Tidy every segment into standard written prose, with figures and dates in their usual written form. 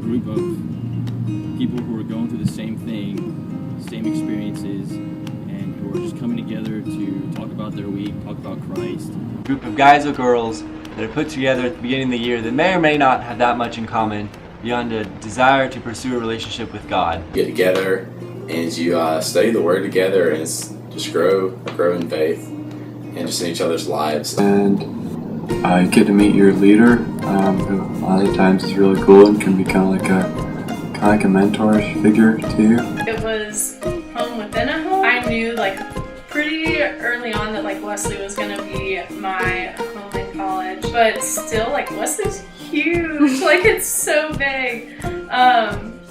group of people who are going through the same thing, same experiences, and who are just coming together to talk about their week, talk about Christ. A group of guys or girls that are put together at the beginning of the year that may or may not have that much in common beyond a desire to pursue a relationship with God. Get together and you study the Word together, and it's just grow in faith and just in each other's lives. And you get to meet your leader, who a lot of times is really cool and can be kind of like a mentor-ish figure to you. It was home within a home. I knew like pretty early on that like Wesley was gonna be my home in college, but still like Wesley's huge. Like it's so big,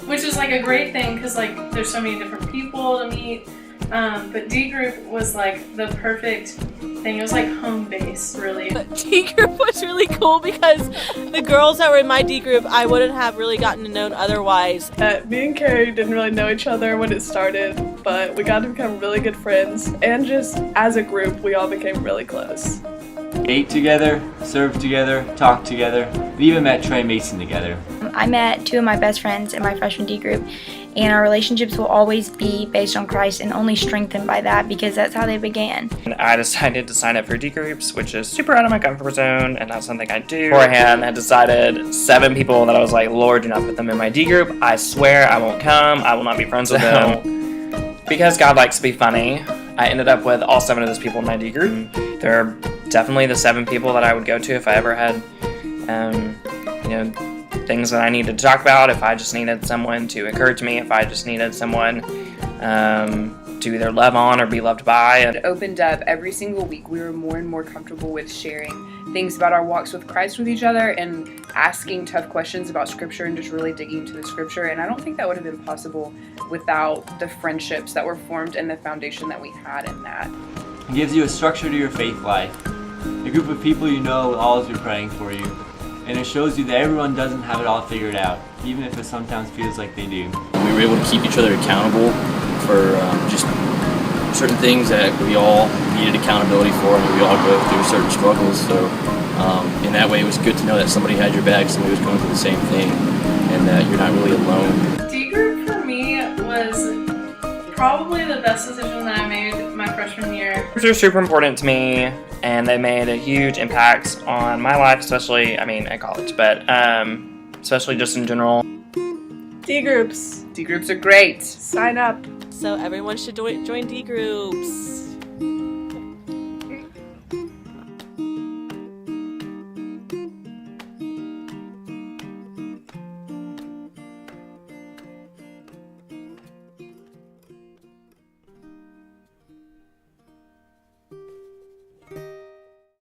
which is like a great thing because like there's so many different people to meet. But D group was like the perfect thing. It was like home base, really. D group was really cool because the girls that were in my D group I wouldn't have really gotten to know otherwise. Me and Carrie didn't really know each other when it started, but we got to become really good friends, and just as a group we all became really close. Ate together, served together, talked together. We even met Trey Mason together. I met two of my best friends in my freshman D group, and our relationships will always be based on Christ and only strengthened by that because that's how they began. I decided to sign up for D groups, which is super out of my comfort zone and not something I do. Beforehand, I decided 7 people that I was like, Lord, do not put them in my D group. I swear I won't come. I will not be friends with them. Because God likes to be funny, I ended up with all 7 of those people in my D group. They're definitely the 7 people that I would go to if I ever had, things that I needed to talk about, if I just needed someone to encourage me, if I just needed someone to either love on or be loved by. It opened up every single week. We were more and more comfortable with sharing things about our walks with Christ with each other and asking tough questions about Scripture and just really digging into the Scripture. And I don't think that would have been possible without the friendships that were formed and the foundation that we had in that. It gives you a structure to your faith life, a group of people you know will always be praying for you, and it shows you that everyone doesn't have it all figured out, even if it sometimes feels like they do. We were able to keep each other accountable for just certain things that we all needed accountability for, and we all go through certain struggles. So in that way, it was good to know that somebody had your back, somebody was going through the same thing, and that you're not really alone. D group for me was probably the best decision that I made my freshman year. They're super important to me, and they made a huge impact on my life, especially, at college, but especially just in general. D groups. D groups are great. Sign up. So everyone should join D groups.